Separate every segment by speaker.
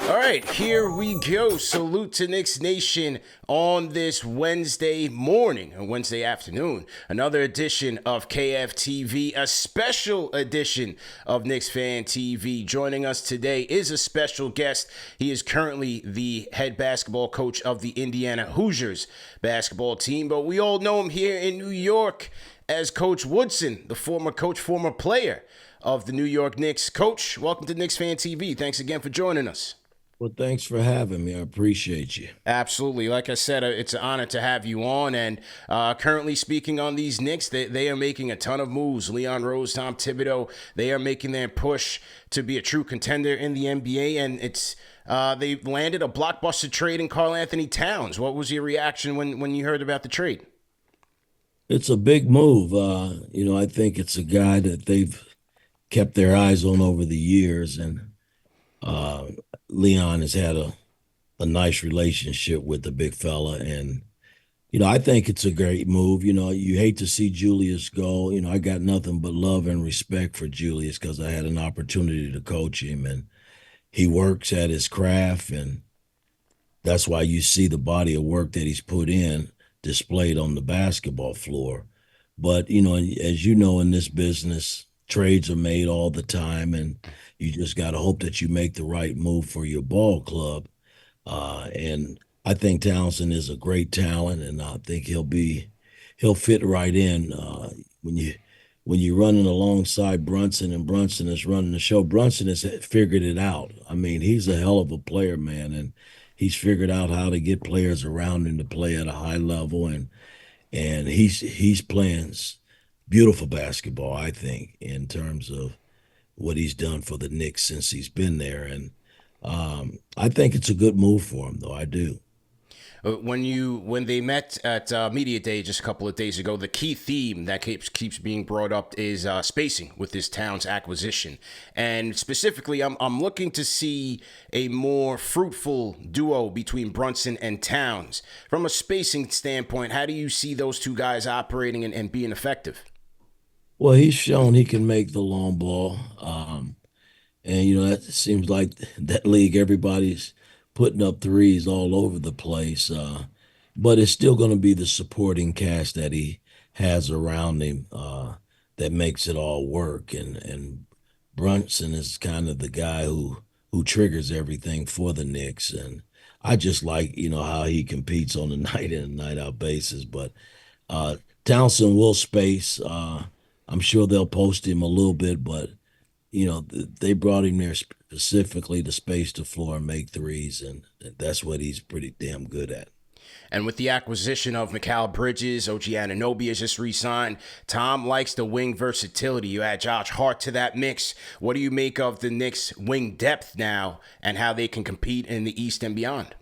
Speaker 1: All right, here we go. Salute to Knicks Nation on this Wednesday morning, or Wednesday afternoon. Another edition of KFTV, a special edition of KnicksFanTV. Joining us today is a special guest. He is currently the head basketball coach of the Indiana Hoosiers basketball team, but we all know him here in New York as Coach Woodson, the former coach, former player of the New York Knicks. Coach, welcome to KnicksFanTV. Thanks again for joining us.
Speaker 2: Well, thanks for having me. I appreciate you.
Speaker 1: Absolutely. Like I said, it's an honor to have you on. And currently speaking on these Knicks, they are making a ton of moves. Leon Rose, Tom Thibodeau, they are making their push to be a true contender in the NBA. And they've landed a blockbuster trade in Karl Anthony Towns. What was your reaction when you heard about the trade?
Speaker 2: It's a big move. I think it's a guy that they've kept their eyes on over the years. And Leon has had a nice relationship with the big fella. And, I think it's a great move. You hate to see Julius go. I got nothing but love and respect for Julius because I had an opportunity to coach him. And he works at his craft. And that's why you see the body of work that he's put in displayed on the basketball floor. But, as you know, in this business, trades are made all the time, and you just got to hope that you make the right move for your ball club. And I think Townsend is a great talent, and I think he'll fit right in. When you're running alongside Brunson, and Brunson is running the show, Brunson has figured it out. I mean, he's a hell of a player, man, and he's figured out how to get players around him to play at a high level, and he's playing beautiful basketball, I think, in terms of what he's done for the Knicks since he's been there. And I think it's a good move for him, though. I do.
Speaker 1: When they met at Media Day just a couple of days ago, the key theme that keeps being brought up is spacing with this Towns acquisition, and specifically, I'm looking to see a more fruitful duo between Brunson and Towns. From a spacing standpoint, how do you see those two guys operating and being effective?
Speaker 2: Well, he's shown he can make the long ball. And that seems like that league, everybody's putting up threes all over the place. But it's still going to be the supporting cast that he has around him that makes it all work. And Brunson is kind of the guy who triggers everything for the Knicks. And I just like, how he competes on a night in and night out basis. But Townsend will space. I'm sure they'll post him a little bit, but they brought him there specifically to space the floor and make threes, and that's what he's pretty damn good at.
Speaker 1: And with the acquisition of Mikal Bridges, OG Anunoby has just re-signed. Tom likes the wing versatility. You add Josh Hart to that mix. What do you make of the Knicks' wing depth now and how they can compete in the East and beyond?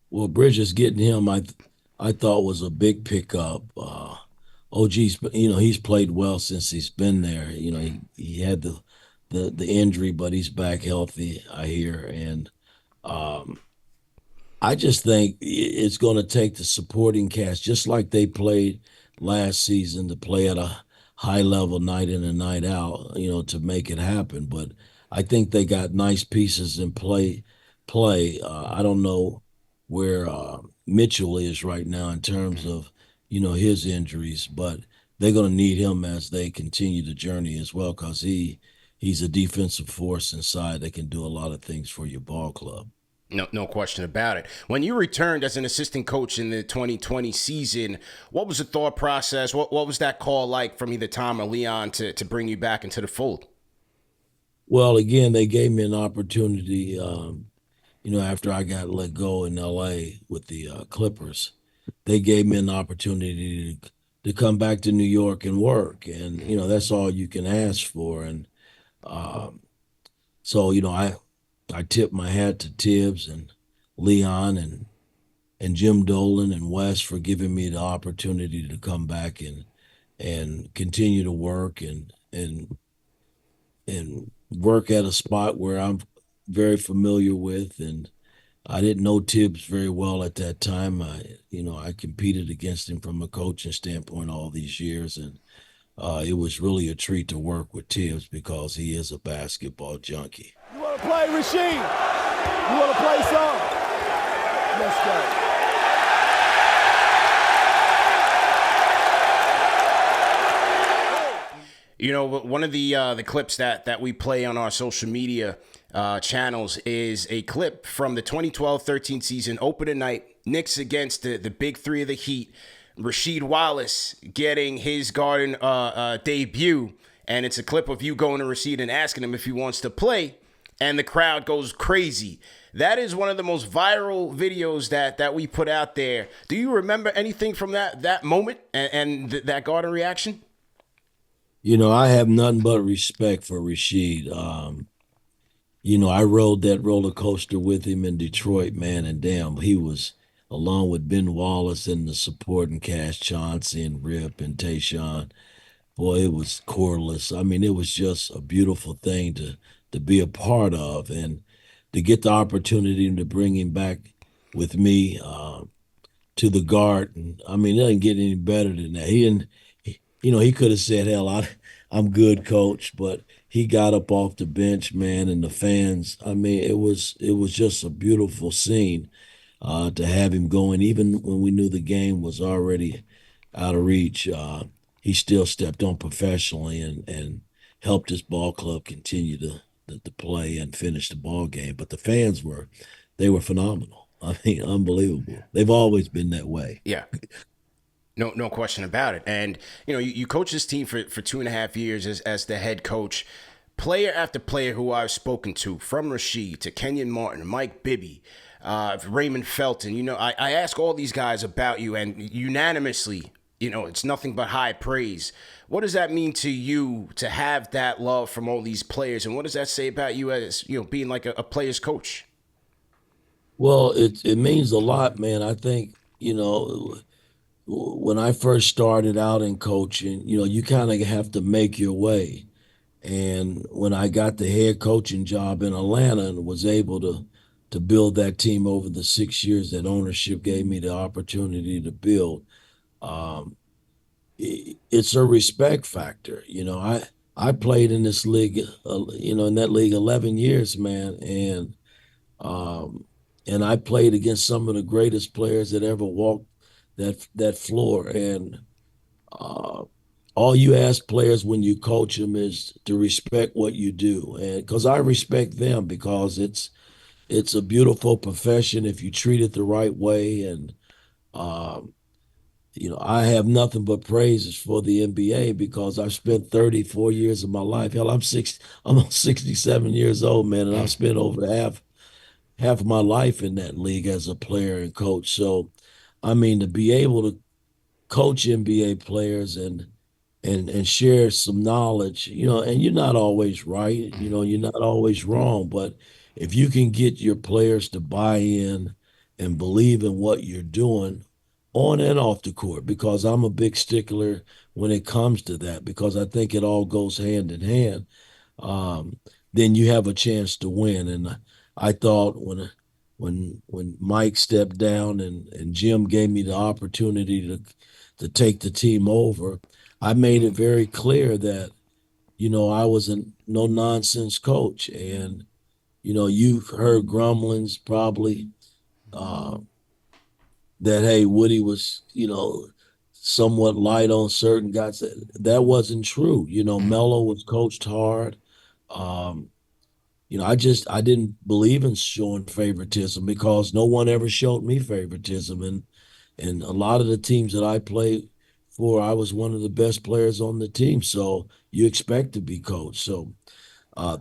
Speaker 2: Well, Bridges getting him, I thought was a big pickup. OG's, he's played well since he's been there. He had the injury, but he's back healthy, I hear. And I just think it's going to take the supporting cast, just like they played last season, to play at a high level night in and night out, to make it happen. But I think they got nice pieces in play. I don't know where Mitchell is right now in terms of his injuries, but they're going to need him as they continue the journey as well, because he's a defensive force inside that can do a lot of things for your ball club.
Speaker 1: No question about it. When you returned as an assistant coach in the 2020 season, what was the thought process? What was that call like from either Tom or Leon to bring you back into the fold?
Speaker 2: Well, again, they gave me an opportunity, after I got let go in LA with the Clippers. They gave me an opportunity to come back to New York and work. And, that's all you can ask for. And so, I tip my hat to Tibbs and Leon and Jim Dolan and Wes for giving me the opportunity to come back and continue to work and work at a spot where I'm very familiar with. And I didn't know Tibbs very well at that time. I competed against him from a coaching standpoint all these years, and it was really a treat to work with Tibbs because he is a basketball junkie.
Speaker 3: You want to play, Rasheed? place on. Let's go.
Speaker 1: You know, one of the clips that we play on our social media channels is a clip from the 2012-13 season, opening night, Knicks against the big three of the Heat. Rasheed Wallace getting his Garden debut, and it's a clip of you going to Rasheed and asking him if he wants to play, and the crowd goes crazy. That is one of the most viral videos that we put out there. Do you remember anything from that moment and that Garden reaction?
Speaker 2: You know, I have nothing but respect for Rasheed. You know, I rode that roller coaster with him in Detroit, man, and damn, he was along with Ben Wallace and the supporting cast, Chauncey and Rip and Tayshaun. Boy, it was Corliss. I mean, it was just a beautiful thing to be a part of, and to get the opportunity to bring him back with me to the Garden. I mean, it doesn't get any better than that. He didn't, you know, he could have said, "Hell, I'm good, coach," but he got up off the bench, man, and the fans. I mean, it was just a beautiful scene to have him going, even when we knew the game was already out of reach. He still stepped on professionally and helped his ball club continue to play and finish the ball game. But the fans they were phenomenal. I mean, unbelievable. They've always been that way.
Speaker 1: Yeah. No question about it. And, you know, you coach this team for 2.5 years as the head coach. Player after player who I've spoken to, from Rasheed to Kenyon Martin, Mike Bibby, Raymond Felton, you know, I ask all these guys about you, and unanimously, you know, it's nothing but high praise. What does that mean to you to have that love from all these players? And what does that say about you as, you know, being like a player's coach?
Speaker 2: Well, it means a lot, man. I think, you know, when I first started out in coaching, you know, you kind of have to make your way. And when I got the head coaching job in Atlanta and was able to build that team over the 6 years that ownership gave me the opportunity to build, um, it's a respect factor. You know, I played in this league, you know, in that league 11 years, man, um, and I played against some of the greatest players that ever walked that floor. And uh, all you ask players when you coach them is to respect what you do, and because I respect them, because it's a beautiful profession if you treat it the right way. And um, you know, I have nothing but praises for the NBA because I've spent 34 years of my life. Hell, I'm 67 years old, man, and I've spent over half of my life in that league as a player and coach. So, I mean, to be able to coach NBA players and share some knowledge, you know, and you're not always right, you know, you're not always wrong, but if you can get your players to buy in and believe in what you're doing on and off the court, because I'm a big stickler when it comes to that, because I think it all goes hand in hand, um, then you have a chance to win. And I thought when Mike stepped down and Jim gave me the opportunity to take the team over, I made it very clear that, you know, I was a no nonsense coach. And, you know, you've heard grumblings probably uh, that, hey, Woody was, you know, somewhat light on certain guys. That wasn't true. You know, Melo was coached hard. Um, you know, I didn't believe in showing favoritism because no one ever showed me favoritism. And a lot of the teams that I played for, I was one of the best players on the team. So you expect to be coached. So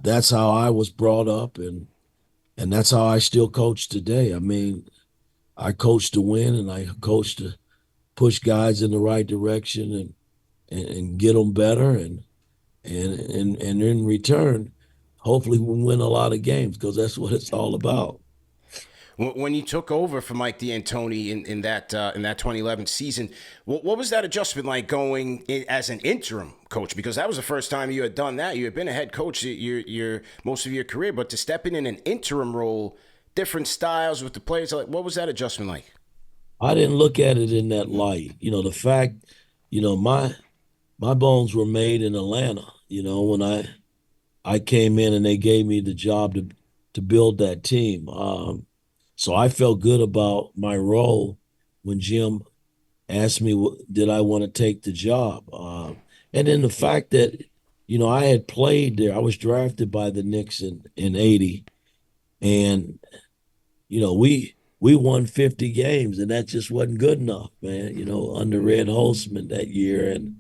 Speaker 2: that's how I was brought up, and that's how I still coach today. I mean, I coach to win, and I coach to push guys in the right direction and get them better, and in return, hopefully we win a lot of games because that's what it's all about.
Speaker 1: When you took over for Mike D'Antoni in that 2011 season, what was that adjustment like going in as an interim coach? Because that was the first time you had done that. You had been a head coach your most of your career, but to step in an interim role, different styles with the players, like what was that adjustment like?
Speaker 2: I didn't look at it in that light. You know, the fact, you know, my bones were made in Atlanta. You know, when I came in and they gave me the job to build that team. So I felt good about my role when Jim asked me, did I want to take the job? And then the fact that, I had played there. I was drafted by the Knicks in 80. And, we won 50 games, and that just wasn't good enough, man, under Red Holzman that year. And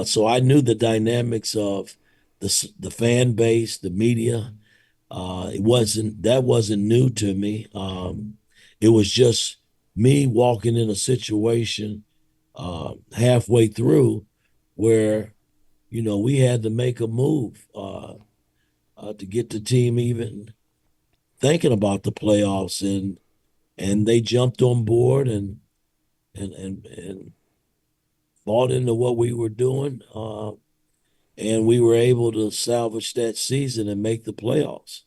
Speaker 2: so I knew the dynamics of the fan base, the media. That wasn't new to me. It was just me walking in a situation halfway through where we had to make a move to get the team even thinking about the playoffs, and they jumped on board and bought into what we were doing, and we were able to salvage that season and make the playoffs.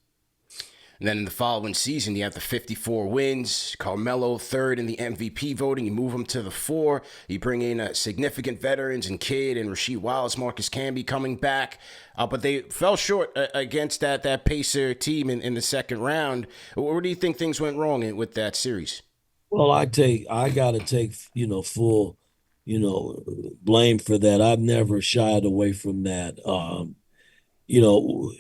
Speaker 1: And then in the following season, you have the 54 wins. Carmelo third in the MVP voting. You move him to the 4. You bring in significant veterans and Kidd and Rasheed Wallace, Marcus Camby coming back. But they fell short against that Pacer team in the second round. Where do you think things went wrong with that series?
Speaker 2: Well, I got to take, full, blame for that. I've never shied away from that. You know,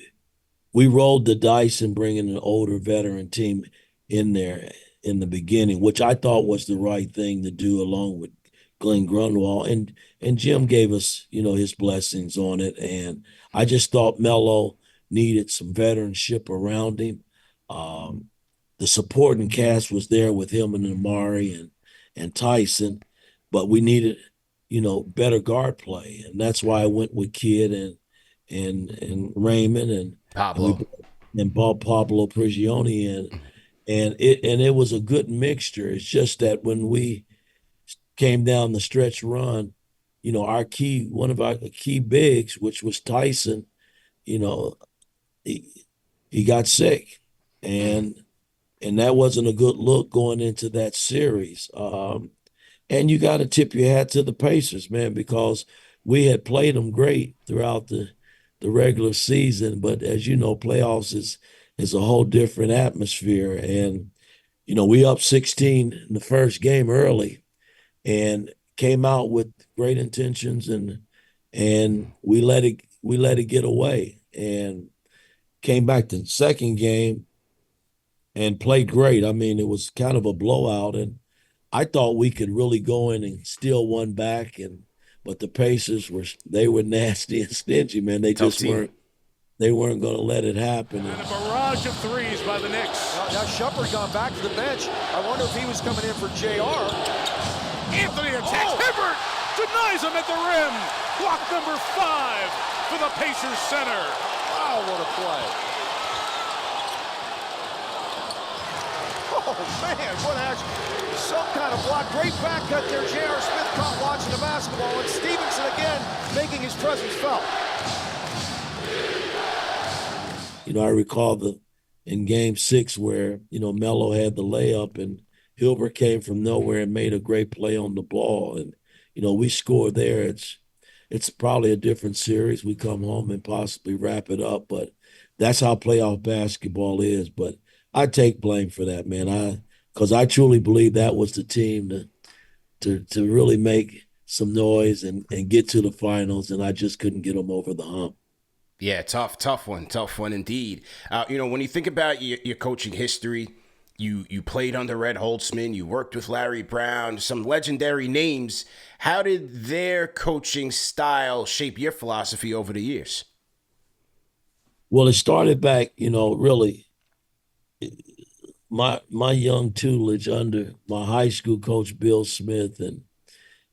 Speaker 2: we rolled the dice in bringing an older veteran team in there in the beginning, which I thought was the right thing to do, along with Glenn Grunwald. And Jim gave us, his blessings on it. And I just thought Melo needed some veteranship around him. The supporting cast was there with him and Amari and Tyson, but we needed, better guard play. And that's why I went with Kidd and Raymond and
Speaker 1: Pablo.
Speaker 2: and bought Pablo Prigioni in. And it was a good mixture. It's just that when we came down the stretch run, one of our key bigs, which was Tyson, he got sick. And that wasn't a good look going into that series. And you got to tip your hat to the Pacers, man, because we had played them great throughout the regular season. But as you know, playoffs is a whole different atmosphere. And, we up 16 in the first game early and came out with great intentions, and we let it get away, and came back to the second game and played great. I mean, it was kind of a blowout, and I thought we could really go in and steal one back, but the Pacers were nasty and stingy, man. They
Speaker 1: Tough
Speaker 2: just
Speaker 1: team.
Speaker 2: weren't going to let it happen.
Speaker 4: And a barrage of threes by the Knicks.
Speaker 3: Now Shumpert gone back to the bench. I wonder if he was coming in for JR.
Speaker 4: Anthony attacks. Hibbert denies him at the rim. Block number 5 for the Pacers center.
Speaker 3: Wow, what a play. Oh, man, what action. Some kind of block. Great back cut there. J.R. Smith caught watching the basketball, and Stevenson again making his presence felt.
Speaker 2: I recall in game 6 where, Melo had the layup and Hilbert came from nowhere and made a great play on the ball. And, we scored there. It's probably a different series. We come home and possibly wrap it up, but that's how playoff basketball is. But I take blame for that, man. Because I truly believe that was the team to really make some noise and get to the finals, and I just couldn't get them over the hump.
Speaker 1: Yeah, tough one indeed. When you think about your coaching history, you played under Red Holzman, you worked with Larry Brown, some legendary names. How did their coaching style shape your philosophy over the years?
Speaker 2: Well, it started back, really my young tutelage under my high school coach Bill Smith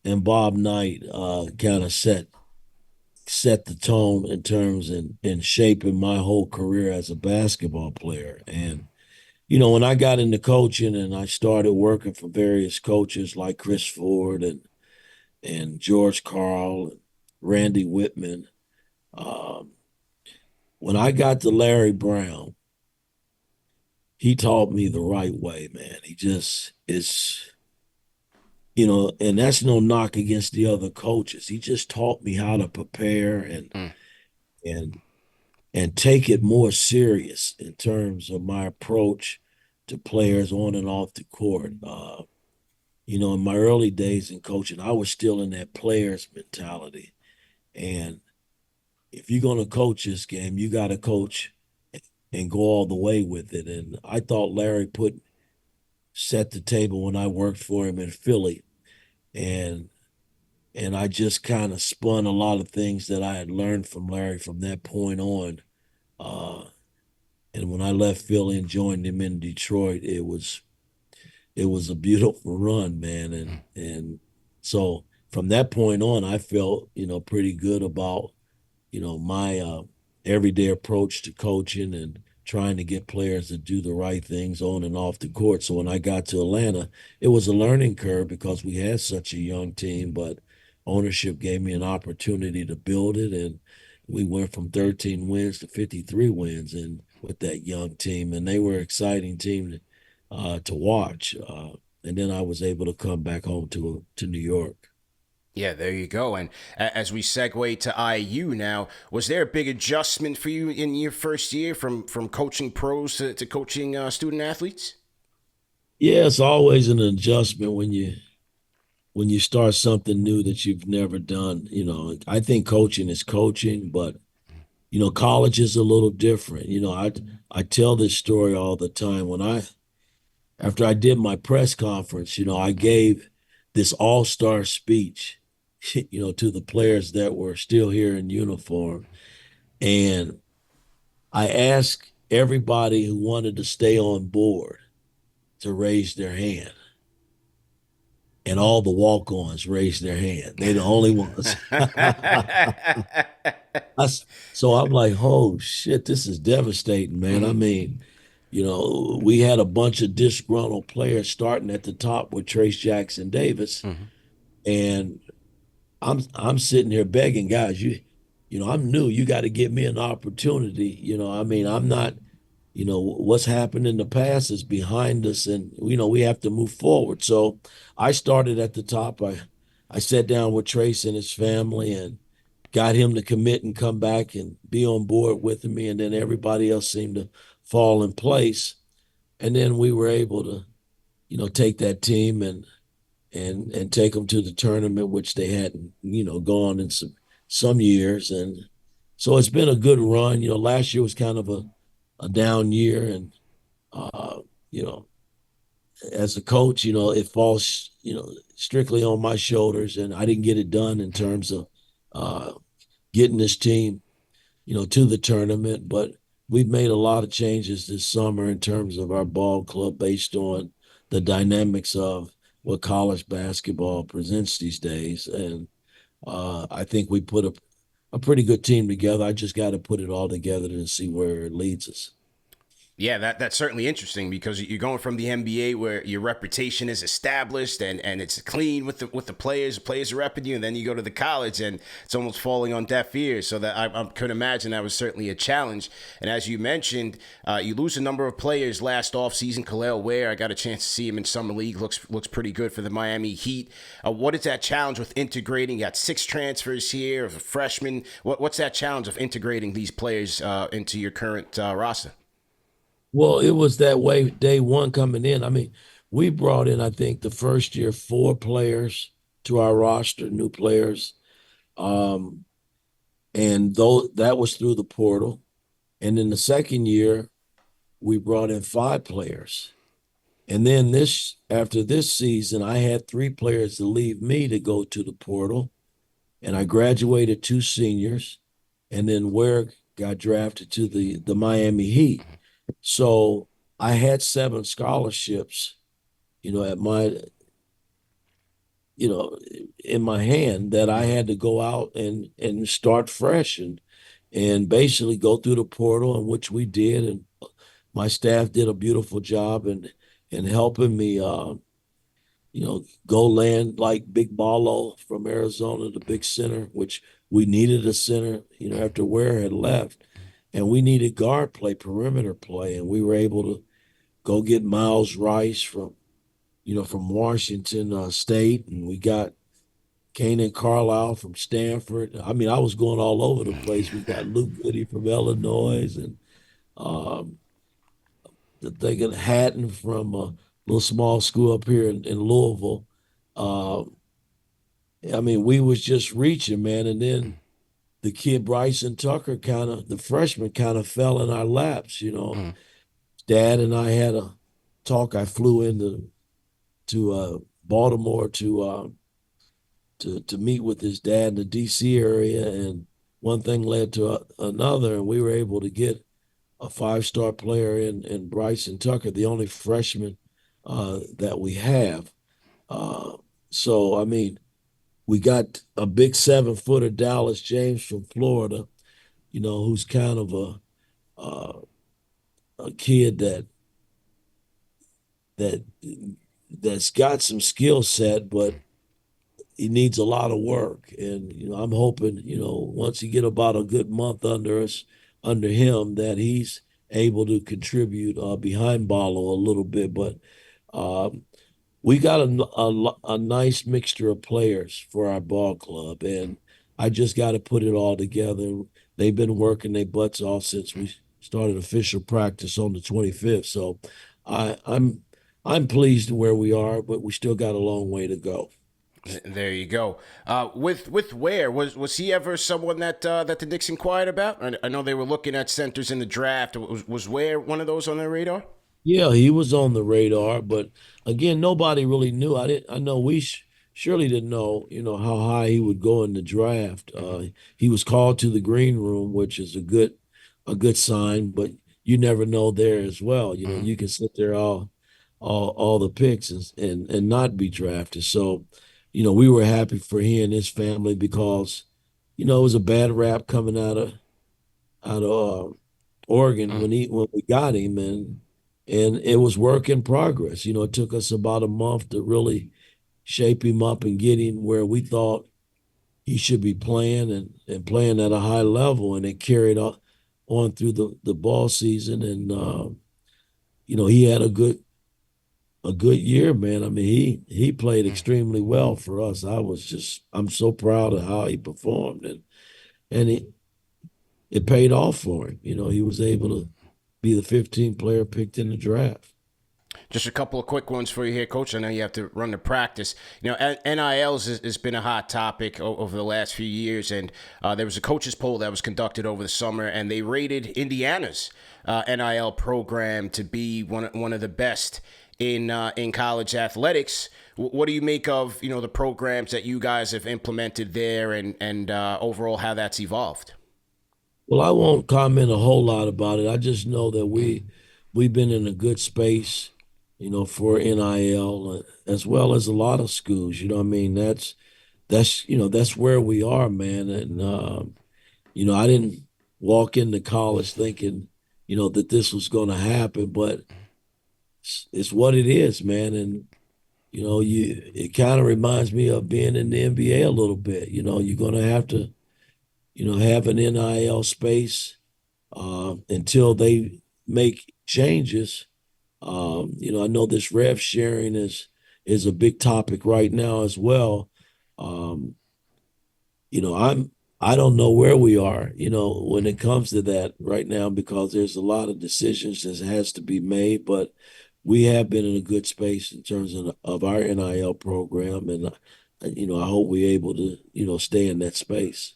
Speaker 2: and Bob Knight kind of set the tone in terms in shaping my whole career as a basketball player. And when I got into coaching and I started working for various coaches like Chris Ford and George Karl and Randy Whitman, when I got to Larry Brown, he taught me the right way, man. He just is, and that's no knock against the other coaches. He just taught me how to prepare and take it more serious in terms of my approach to players on and off the court. In my early days in coaching, I was still in that players mentality. And if you're going to coach this game, you got to coach and go all the way with it. And I thought Larry set the table when I worked for him in Philly. And I just kind of spun a lot of things that I had learned from Larry from that point on. And when I left Philly and joined him in Detroit, it was a beautiful run, man. And so from that point on, I felt, pretty good about, my everyday approach to coaching and trying to get players to do the right things on and off the court. So when I got to Atlanta, it was a learning curve because we had such a young team, but ownership gave me an opportunity to build it. And we went from 13 wins to 53 wins and with that young team. And they were an exciting team to watch. And then I was able to come back home to New York.
Speaker 1: Yeah, there you go. And as we segue to IU now, was there a big adjustment for you in your first year from coaching pros to coaching student athletes?
Speaker 2: Yeah, it's always an adjustment when you start something new that you've never done. I think coaching is coaching, but college is a little different. I tell this story all the time. After I did my press conference, I gave this all-star speech, to the players that were still here in uniform. And I asked everybody who wanted to stay on board to raise their hand. And all the walk-ons raised their hand. They're the only ones. So I'm like, oh shit, this is devastating, man. I mean, we had a bunch of disgruntled players starting at the top with Trace Jackson Davis. And I'm sitting here begging guys, I'm new. You got to give me an opportunity. I'm not, what's happened in the past is behind us and, we have to move forward. So I started at the top. I sat down with Trace and his family and got him to commit and come back and be on board with me. And then everybody else seemed to fall in place. And then we were able to, take that team and take them to the tournament, which they hadn't, gone in some years. And so it's been a good run. Last year was kind of a down year. And, as a coach, it falls, strictly on my shoulders. And I didn't get it done in terms of getting this team, to the tournament. But we've made a lot of changes this summer in terms of our ball club based on the dynamics of what college basketball presents these days. And I think we put a pretty good team together. I just got to put it all together and see where it leads us.
Speaker 1: Yeah, that's certainly interesting because you're going from the NBA where your reputation is established and it's clean with the players are repping you, and then you go to the college and it's almost falling on deaf ears. So that I could imagine that was certainly a challenge. And as you mentioned, you lose a number of players last offseason. Khalil Ware, I got a chance to see him in summer league. Looks pretty good for the Miami Heat. What is that challenge with integrating? You got 6 transfers here of a freshman. What's that challenge of integrating these players into your current roster?
Speaker 2: Well, it was that way day one coming in. I mean, we brought in, I think, the first year 4 players to our roster, new players. And though that was through the portal. And in the second year, we brought in 5 players. And then after this season, I had 3 players to leave me to go to the portal. And I graduated 2 seniors. And then Ware got drafted to the Miami Heat. So I had 7 scholarships, at my, in my hand that I had to go out and start fresh and basically go through the portal, in which we did. And my staff did a beautiful job in helping me, go land like Big Ballo from Arizona, the big center, which we needed a center, after Ware had left. And we needed guard play, perimeter play. And we were able to go get Miles Rice from Washington State. And we got Kanan Carlisle from Stanford. I mean, I was going all over the place. We got Luke Goody from Illinois and thinking Hatton from a little small school up here in Louisville. Uh, I mean, we was just reaching, man, and then the kid Bryson Tucker the freshman kind of fell in our laps.
Speaker 1: Mm.
Speaker 2: Dad and I had a talk. I flew into to Baltimore to meet with his dad in the D.C. area, and one thing led to another, and we were able to get a five-star player in Bryson Tucker, the only freshman that we have. Uh, so, I mean, we got a big 7-footer, Dallas James from Florida, who's kind of uh, a kid that that's got some skill set, but he needs a lot of work. And I'm hoping once he get about a good month under him, that he's able to contribute behind Barlow a little bit. But um, we got a nice mixture of players for our ball club, and I just got to put it all together. They've been working their butts off since we started official practice on the 25th. So I'm pleased where we are, but we still got a long way to go.
Speaker 1: There you go. With Ware, was he ever someone that the Knicks inquired about? I know they were looking at centers in the draft. Was Ware one of those on their radar?
Speaker 2: Yeah, he was on the radar, but again, nobody really knew. I know we surely didn't know, how high he would go in the draft. He was called to the green room, which is a good sign, but you never know there as well.
Speaker 1: Mm-hmm.
Speaker 2: You can sit there all the picks and not be drafted. So, we were happy for he and his family because, it was a bad rap coming out of Oregon
Speaker 1: Mm.
Speaker 2: when we got him, and it was work in progress. It took us about a month to really shape him up and get him where we thought he should be playing and playing at a high level, and it carried on through the ball season. And he had a good year, man. I mean, he played extremely well for us. I'm so proud of how he performed, and it paid off for him. He was able to be the 15th player picked in the draft.
Speaker 1: Just a couple of quick ones for you here, Coach. I know you have to run the practice. NILs has been a hot topic over the last few years, and there was a coaches poll that was conducted over the summer, and they rated Indiana's NIL program to be one of the best in college athletics. What do you make of the programs that you guys have implemented there, and overall how that's evolved?
Speaker 2: Well, I won't comment a whole lot about it. I just know that we've been in a good space, for NIL as well as a lot of schools. You know what I mean? That's where we are, man. And I didn't walk into college thinking, that this was going to happen, but it's what it is, man. And it kind of reminds me of being in the NBA a little bit. You're going to have to, have an NIL space until they make changes. I know this rev sharing is a big topic right now as well. Um, I don't know where we are, when it comes to that right now because there's a lot of decisions that has to be made, but we have been in a good space in terms of our NIL program, and I hope we're able to, stay in that space.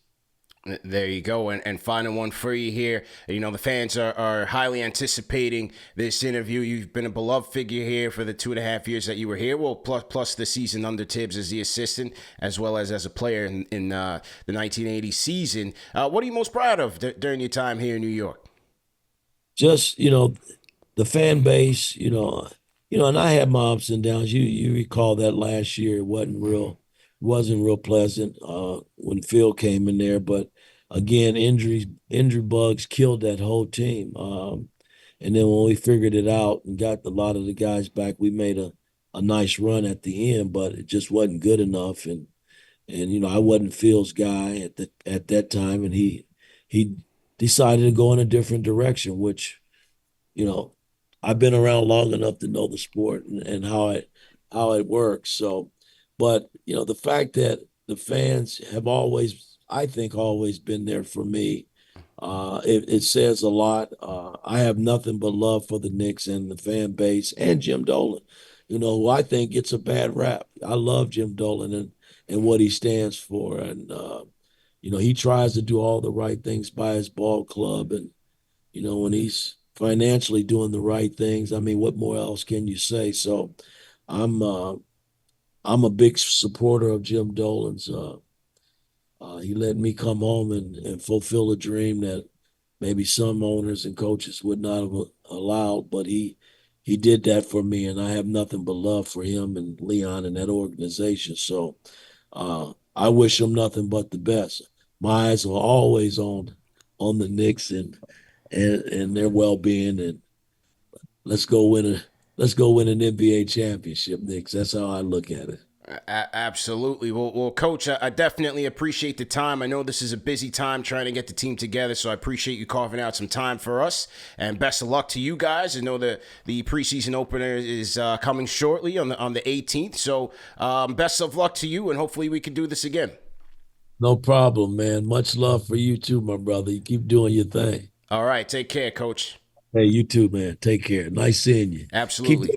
Speaker 1: There you go. And final one for you here. The fans are highly anticipating this interview. You've been a beloved figure here for the 2.5 years that you were here. Well, plus the season under Tibbs as the assistant, as well as a player in the 1980 season. What are you most proud of during your time here in New York?
Speaker 2: Just, the fan base, and I had my ups and downs. You recall that last year it wasn't real pleasant when Phil came in there, but again, injury bugs killed that whole team. And then when we figured it out and got a lot of the guys back, we made a nice run at the end, but it just wasn't good enough. And I wasn't Phil's guy at that time, and he decided to go in a different direction, which I've been around long enough to know the sport and how it works. So, but the fact that the fans have always, I think, always been there for me, It says a lot. I have nothing but love for the Knicks and the fan base and Jim Dolan, who I think gets a bad rap. I love Jim Dolan and what he stands for. And, he tries to do all the right things by his ball club. And, when he's financially doing the right things, I mean, what more else can you say? So I'm I'm a big supporter of Jim Dolan's. He let me come home and fulfill a dream that maybe some owners and coaches would not have allowed, but he did that for me, and I have nothing but love for him and Leon and that organization. So I wish him nothing but the best. My eyes are always on the Knicks and their well being, and let's go win an NBA championship, Knicks. That's how I look at it.
Speaker 1: Absolutely. Well, Coach, I definitely appreciate the time. I know this is a busy time trying to get the team together, so I appreciate you carving out some time for us. And best of luck to you guys. I know the preseason opener is coming shortly on the 18th. So best of luck to you, and hopefully we can do this again.
Speaker 2: No problem, man. Much love for you too, my brother. You keep doing your thing.
Speaker 1: All right. Take care, Coach.
Speaker 2: Hey, you too, man. Take care. Nice seeing you.
Speaker 1: Absolutely.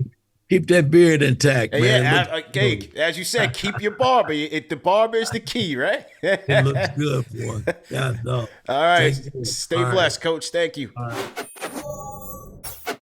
Speaker 2: Keep that beard intact, man.
Speaker 1: Yeah, hey, as you said, keep your barber. The barber is the key, right?
Speaker 2: It looks good, boy. Yeah, no.
Speaker 1: All right. Stay blessed, Coach. Thank you.
Speaker 2: All right.